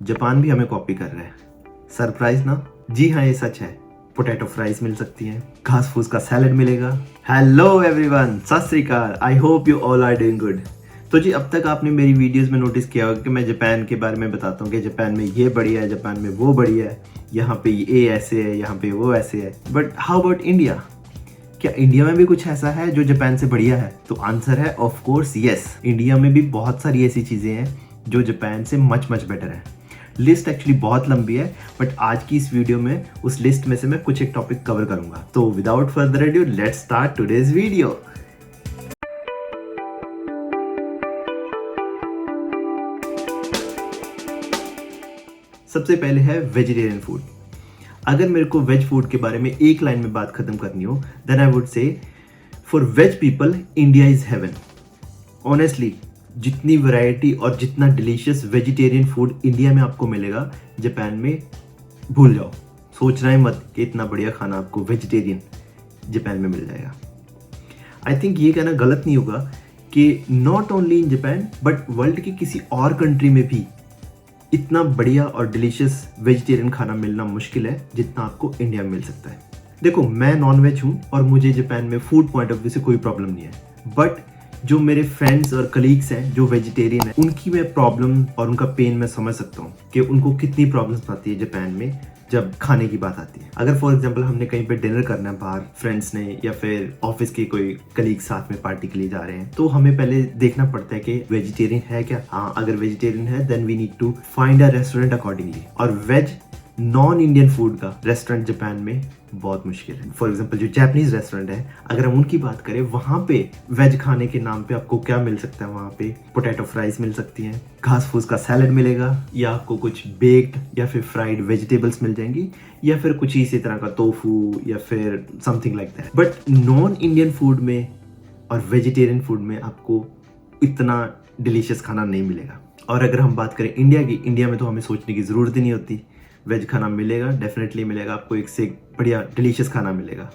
Japan भी हमें copy कर रहा है। सरप्राइज ना? जी हाँ, ये सच है। पोटैटो फ्राइज मिल सकती हैं, घास फूस का सैलेड मिलेगा। हेलो एवरीवन, सत श्री अकाल। I hope you all are doing good. तो जी, अब तक आपने मेरी वीडियोस में नोटिस किया होगा कि मैं जापान के बारे में बताता हूँ कि जापान में ये बढ़िया है, जापान में वो बढ़िया है, यहाँ पे ये ऐसे है, यहाँ पे वो ऐसे है। But how about India? क्या इंडिया में भी कुछ ऐसा है जो जापान से बढ़िया है? तो आंसर है ऑफ कोर्स यस। इंडिया में भी बहुत सारी ऐसी चीजें हैं जो जापान से मच मच बेटर है। लिस्ट एक्चुअली बहुत लंबी है, बट आज की इस वीडियो में उस लिस्ट में से मैं कुछ एक टॉपिक कवर करूंगा। तो without further adieu, let's start today's video. सबसे पहले है वेजिटेरियन फूड। अगर मेरे को वेज फूड के बारे में एक लाइन में बात खत्म करनी हो, then I would say for veg people India is heaven. Honestly, जितनी वैरायटी और जितना डिलीशियस वेजिटेरियन फूड इंडिया में आपको मिलेगा, जापान में भूल जाओ। सोचना ही मत कि इतना बढ़िया खाना आपको वेजिटेरियन जापान में मिल जाएगा। आई थिंक ये कहना गलत नहीं होगा कि not only in Japan but world की किसी और कंट्री में भी इतना बढ़िया और डिलीशियस वेजिटेरियन खाना मिलना मुश्किल है जितना आपको इंडिया में मिल सकता है। देखो, मैं नॉन वेज हूँ और मुझे जापान में फूड पॉइंट ऑफ व्यू से कोई प्रॉब्लम नहीं है, बट जो मेरे फ्रेंड्स और कलीग्स हैं जो वेजिटेरियन हैं, उनकी मैं प्रॉब्लम और उनका पेन मैं समझ सकता हूँ कि उनको कितनी प्रॉब्लम्स आती है जापान में जब खाने की बात आती है। अगर फॉर एग्जांपल हमने कहीं पे डिनर करना है बाहर फ्रेंड्स ने, या फिर ऑफिस के कोई कलीग साथ में पार्टी के लिए जा रहे हैं, तो हमें पहले देखना पड़ता है कि वेजिटेरियन है क्या। हाँ, अगर वेजिटेरियन है then we need to find a restaurant accordingly. और वेज नॉन इंडियन फूड का रेस्टोरेंट जापान में बहुत मुश्किल है। फॉर एग्जांपल जो जापानीज रेस्टोरेंट है, अगर हम उनकी बात करें, वहां पे वेज खाने के नाम पे आपको क्या मिल सकता है? वहां पे पोटैटो फ्राइज मिल सकती हैं, घास फूस का सैलेड मिलेगा, या आपको कुछ बेक्ड या फिर फ्राइड वेजिटेबल्स मिल जाएंगी, या फिर कुछ इसी तरह का टोफू या फिर something like that. But non Indian food में और वेजिटेरियन फूड में आपको इतना डिलीशियस खाना नहीं मिलेगा। और अगर हम बात करें इंडिया की, इंडिया में तो हमें सोचने की ज़रूरत ही नहीं होती। वेज खाना मिलेगा, डेफिनेटली मिलेगा, आपको एक से एक बढ़िया डिलीशियस खाना मिलेगा।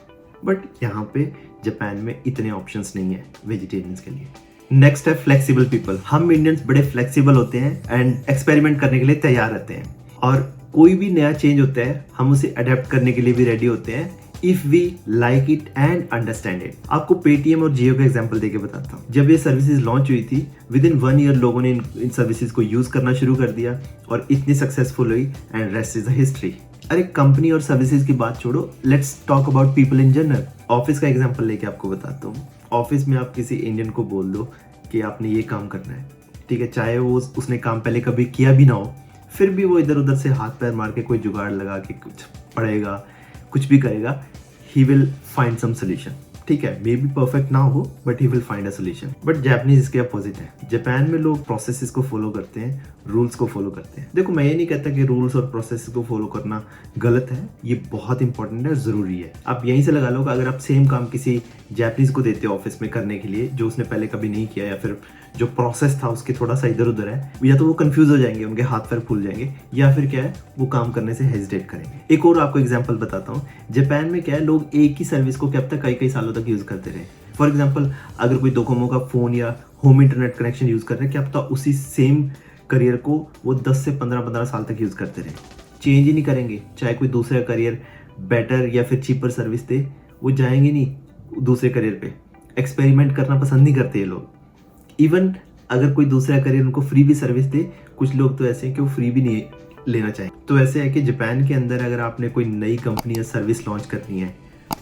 बट यहाँ पे जापान में इतने ऑप्शंस नहीं है वेजिटेरियंस के लिए। नेक्स्ट है फ्लेक्सिबल पीपल। हम इंडियंस बड़े फ्लेक्सिबल होते हैं एंड एक्सपेरिमेंट करने के लिए तैयार रहते हैं, और कोई भी नया चेंज होता है हम उसे अडेप्ट करने के लिए भी रेडी होते हैं if we like it and understand it. आपको पेटीएम और जियो का एग्जांपल देके बताता हूँ। जब ये सर्विसेज लॉन्च हुई थी, विद इन 1 ईयर लोगों ने इन सर्विसेज को यूज करना शुरू कर दिया और इतनी सक्सेसफुल हुई, and rest is the history. अरे कंपनी और सर्विसेज की बात छोड़ो, let's talk about people in general. Office का एग्जांपल लेके आपको बताता हूँ। ऑफिस में आप किसी इंडियन को बोल दो कि आपने ये काम करना है, ठीक है, चाहे वो उसने काम पहले कभी किया भी ना हो, फिर भी वो इधर उधर से हाथ पैर मार के कोई जुगाड़ लगा के कुछ पढ़ेगा, कुछ भी करेगा, he will find some solution. ठीक है, मे बी परफेक्ट ना हो but he will find a solution. But Japanese इसके अपोजिट है। जापान में लोग प्रोसेसेस को फॉलो करते हैं, रूल्स को फॉलो करते हैं। देखो, मैं ये नहीं कहता कि रूल्स और प्रोसेसेस को फॉलो करना गलत है, ये बहुत इंपॉर्टेंट है, जरूरी है। आप यहीं से लगा लो कि अगर आप सेम काम किसी जापानीज को देते हो ऑफिस में करने के लिए जो उसने पहले कभी नहीं किया, या फिर जो प्रोसेस था उसके थोड़ा सा इधर उधर है, या तो वो कंफ्यूज हो जाएंगे, उनके हाथ पैर फूल जाएंगे, या फिर क्या है, वो काम करने से हेजिटेट करेंगे। एक और आपको एग्जांपल बताता हूँ। जापान में क्या है, लोग एक ही सर्विस को कब तक कई कई सालों तक यूज करते रहे। फॉर एग्जाम्पल, अगर कोई डोकोमो का फोन या होम इंटरनेट कनेक्शन यूज कर रहे हैं, क्या पता उसी सेम करियर को वो 10 से 15 साल तक यूज करते रहे, चेंज ही नहीं करेंगे। चाहे कोई दूसरा करियर बेटर या फिर चीपर सर्विस दे, वो जाएंगे नहीं दूसरे करियर पे। एक्सपेरिमेंट करना पसंद नहीं करते ये लोग। इवन अगर कोई दूसरा करियर उनको फ्री भी सर्विस दे, कुछ लोग तो ऐसे हैं कि वो फ्री भी नहीं लेना चाहिए। तो ऐसे है कि जापान के अंदर अगर आपने कोई नई कंपनी या सर्विस लॉन्च करनी है,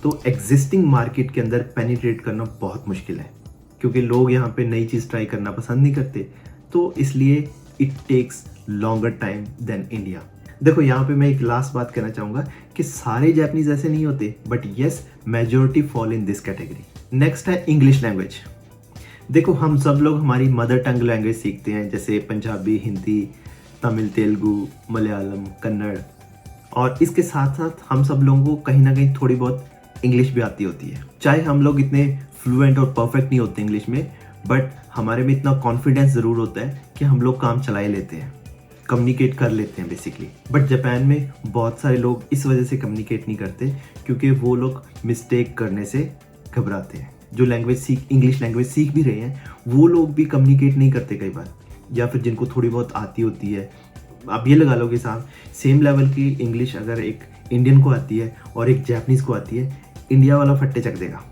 तो एग्जिस्टिंग मार्केट के अंदर पेनिट्रेट करना बहुत मुश्किल है, क्योंकि लोग यहाँ पे नई चीज़ ट्राई करना पसंद नहीं करते। तो इसलिए it takes longer time then India. देखो, यहाँ पे मैं एक लास्ट बात कहना चाहूँगा कि सारे जापानीज ऐसे नहीं होते, but yes, majority fall in this category. Next है इंग्लिश लैंग्वेज। देखो, हम सब लोग हमारी मदर टंग लैंग्वेज सीखते हैं, जैसे पंजाबी, हिंदी, तमिल, तेलुगु, मलयालम, कन्नड़, और इसके साथ साथ हम सब लोगों को कहीं ना कहीं थोड़ी बहुत इंग्लिश भी आती होती है। चाहे हम लोग इतने फ्लुएंट और परफेक्ट नहीं होते इंग्लिश में, बट हमारे में इतना कॉन्फिडेंस ज़रूर होता है कि हम लोग काम चला ही लेते हैं, कम्युनिकेट कर लेते हैं बेसिकली। बट जापान में बहुत सारे लोग इस वजह से कम्युनिकेट नहीं करते क्योंकि वो लोग मिस्टेक करने से घबराते हैं। जो इंग्लिश लैंग्वेज सीख भी रहे हैं, वो लोग भी कम्युनिकेट नहीं करते कई बार, या फिर जिनको थोड़ी बहुत आती होती है आप ये लगा लो कि साहब सेम लेवल की इंग्लिश अगर एक इंडियन को आती है और एक जापानीज को आती है, इंडिया वाला फट्टे चक देगा।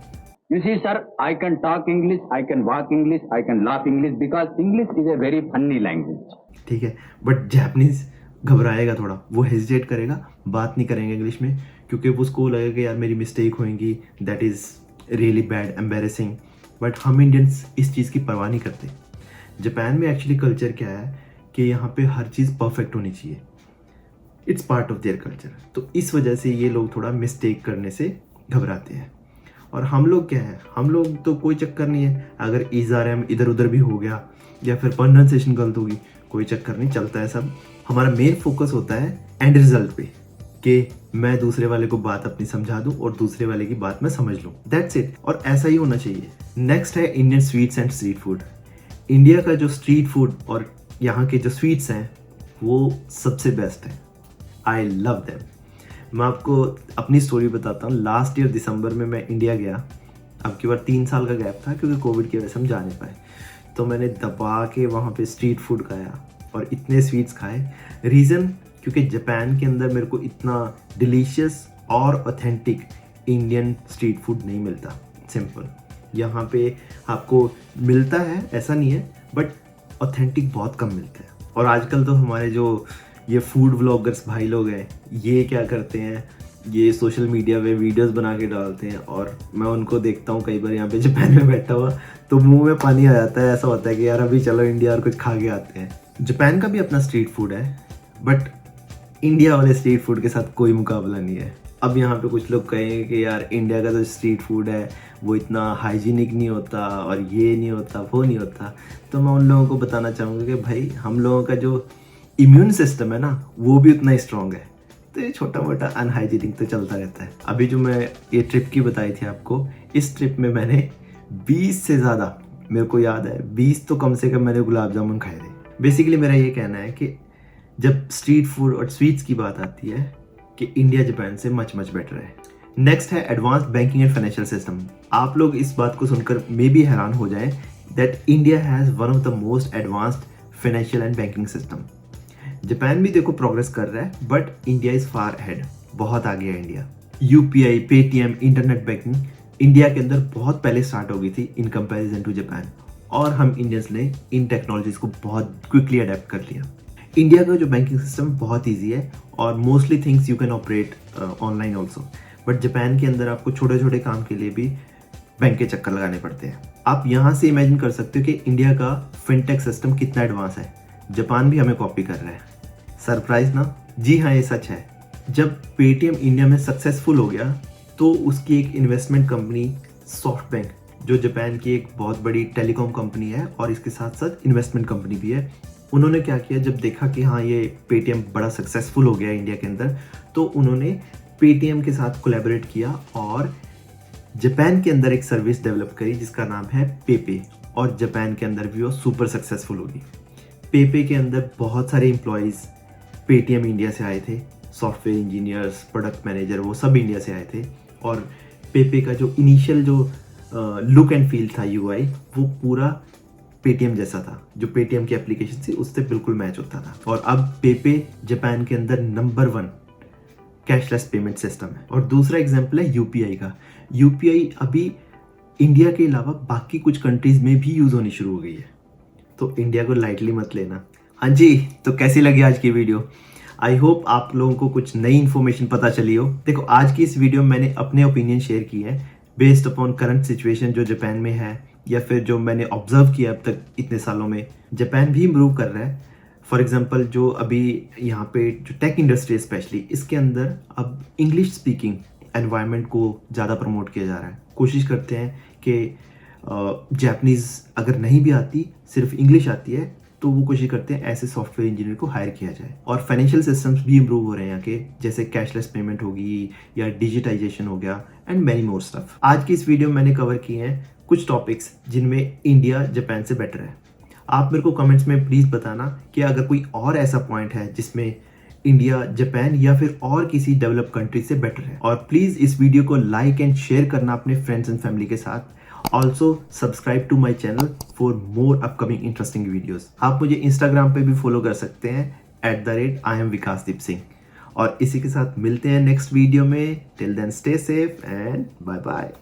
You see, sir, I can talk English, I can walk English, I can laugh English because English is a very funny language. ठीक है, बट जापानीज घबराएगा थोड़ा, वो हेजिटेट करेगा, बात नहीं करेंगे इंग्लिश में, क्योंकि उसको लगेगा कि यार मेरी मिस्टेक होएगी, that is really bad, embarrassing. But हम इंडियंस इस चीज़ की परवाह नहीं करते। जापान में एक्चुअली कल्चर क्या है कि यहाँ पे हर चीज़ परफेक्ट होनी चाहिए, it's part of their culture. तो इस वजह से ये लोग थोड़ा मिस्टेक करने से घबराते हैं। और हम लोग क्या है, हम लोग तो कोई चक्कर नहीं है, अगर इज़ारम इधर उधर भी हो गया या फिर प्रोनाउंसिएशन गलत होगी, कोई चक्कर नहीं, चलता है सब। हमारा मेन फोकस होता है एंड रिजल्ट पे, कि मैं दूसरे वाले को बात अपनी समझा दूं और दूसरे वाले की बात मैं समझ लूं, दैट्स इट। और ऐसा ही होना चाहिए। नेक्स्ट है Indian sweets and street food. India का जो स्ट्रीट फूड और यहाँ के जो स्वीट्स हैं वो सबसे बेस्ट है। I love them. मैं आपको अपनी स्टोरी बताता हूँ। लास्ट ईयर दिसंबर में मैं इंडिया गया। अब की बार 3 साल का गैप था क्योंकि कोविड की वजह से हम जा नहीं पाए। तो मैंने दबा के वहाँ पे स्ट्रीट फूड खाया और इतने स्वीट्स खाए। रीज़न क्योंकि जापान के अंदर मेरे को इतना डिलीशियस और ऑथेंटिक इंडियन स्ट्रीट फूड नहीं मिलता। सिंपल, यहाँ पे आपको मिलता है, ऐसा नहीं है, बट ऑथेंटिक बहुत कम मिलता है। और आजकल तो हमारे जो ये फूड व्लॉगर्स भाई लोग हैं, ये क्या करते हैं, ये सोशल मीडिया पे वीडियोस बना के डालते हैं और मैं उनको देखता हूँ कई बार यहाँ पे जापान में बैठा हुआ, तो मुंह में पानी आ जाता है। ऐसा होता है कि यार अभी चलो इंडिया और कुछ खा के आते हैं। जापान का भी अपना स्ट्रीट फूड है, बट इंडिया वाले स्ट्रीट फूड के साथ कोई मुकाबला नहीं है। अब यहाँ पे कुछ लोग कहेंगे कि यार इंडिया का जो स्ट्रीट फूड है वो इतना हाइजीनिक नहीं होता और ये नहीं होता, वो नहीं होता। तो मैं उन लोगों को बताना चाहूँगा कि भाई हम लोगों का जो इम्यून सिस्टम है ना, वो भी उतना ही स्ट्रॉन्ग है। तो ये छोटा मोटा अनहाइजीनिक तो चलता रहता है। अभी जो मैं ये ट्रिप की बताई थी आपको, इस ट्रिप में मैंने 20 से ज़्यादा, मेरे को याद है 20 तो कम से कम मैंने गुलाब जामुन खाए थे। बेसिकली मेरा ये कहना है कि जब स्ट्रीट फूड और स्वीट्स की बात आती है कि इंडिया जापान से मच बेटर है। नेक्स्ट है advanced banking and financial system. आप लोग इस बात को सुनकर मे भी हैरान हो जाएं that India has one of the most advanced financial and banking system. Japan भी देखो प्रोग्रेस कर रहा है, but India is far ahead, बहुत आगे है India. UPI, Paytm, internet banking India के अंदर बहुत पहले स्टार्ट हो गई थी इन कंपैरिजन टू जापान, और हम इंडियंस ने इन टेक्नोलॉजीज को बहुत क्विकली अडेप्ट कर लिया। इंडिया का जो बैंकिंग सिस्टम बहुत ईजी है और mostly things you can operate online also, but Japan के अंदर आपको छोटे छोटे काम के लिए भी बैंक के चक्कर लगाने पड़ते हैं। आप यहाँ से इमेजिन कर सकते हो कि इंडिया का फिनटेक सिस्टम कितना एडवांस है। जापान भी हमें कॉपी कर रहा है। सरप्राइज ना? जी हाँ, ये सच है। जब पेटीएम इंडिया में सक्सेसफुल हो गया तो उसकी एक इन्वेस्टमेंट कंपनी सॉफ्टबैंक, जो जापान की एक बहुत बड़ी टेलीकॉम कंपनी है और इसके साथ साथ इन्वेस्टमेंट कंपनी भी है, उन्होंने क्या किया, जब देखा कि हाँ ये पेटीएम बड़ा सक्सेसफुल हो गया इंडिया के अंदर, तो उन्होंने पेटीएम के साथ कोलैबोरेट किया और जापान के अंदर एक सर्विस डेवलप करी जिसका नाम है पेपे, और जापान के अंदर भी वो सुपर सक्सेसफुल होगी। पेपे के अंदर बहुत सारे एम्प्लॉयज़ पेटीएम इंडिया से आए थे, सॉफ्टवेयर इंजीनियर्स, प्रोडक्ट मैनेजर, वो सब इंडिया से आए थे। और पेपे का जो इनिशियल जो लुक एंड फील था, यूआई, वो पूरा पेटीएम जैसा था। जो पेटीएम की एप्लीकेशन थी उससे बिल्कुल मैच होता था। और अब पेपे जापान के अंदर नंबर 1 कैशलेस पेमेंट सिस्टम है। और दूसरा एग्जांपल है यूपीआई का। यूपीआई अभी इंडिया के अलावा बाकी कुछ कंट्रीज में भी यूज़ होनी शुरू हो गई है, तो इंडिया को लाइटली मत लेना। हाँ जी, तो कैसी लगी आज की वीडियो? आई होप आप लोगों को कुछ नई इन्फॉर्मेशन पता चली हो। देखो, आज की इस वीडियो में मैंने अपने ओपिनियन शेयर किए हैं बेस्ड अपॉन करंट सिचुएशन जो जापान में है, या फिर जो मैंने ऑब्जर्व किया अब तक इतने सालों में। जापान भी इम्प्रूव कर रहा है। फॉर एग्जांपल, जो अभी यहाँ पे जो टेक इंडस्ट्री स्पेशली, इसके अंदर अब इंग्लिश स्पीकिंग एनवायरनमेंट को ज़्यादा प्रमोट किया जा रहा है। कोशिश करते हैं कि जापानीज़ अगर नहीं भी आती, सिर्फ इंग्लिश आती है, तो वो कोशिश करते हैं ऐसे सॉफ्टवेयर इंजीनियर को हायर किया जाए। और फाइनेंशियल सिस्टम्स भी इम्प्रूव हो रहे हैं यहाँ के, जैसे कैशलेस पेमेंट होगी या डिजिटाइजेशन हो गया एंड मैनी मोर स्टफ। आज की इस वीडियो में मैंने कवर किए हैं कुछ टॉपिक्स जिनमें इंडिया जापान से बेटर है। आप मेरे को कमेंट्स में प्लीज़ बताना कि अगर कोई और ऐसा पॉइंट है जिसमें इंडिया जापान या फिर और किसी डेवलप कंट्री से बेटर है। और प्लीज़ इस वीडियो को लाइक एंड शेयर करना अपने फ्रेंड्स एंड फैमिली के साथ। Also subscribe to my channel for more upcoming interesting videos. आप मुझे इंस्टाग्राम पे भी फॉलो कर सकते हैं @IamVikasdeep और इसी के साथ मिलते हैं नेक्स्ट वीडियो में. Till then stay safe and bye bye.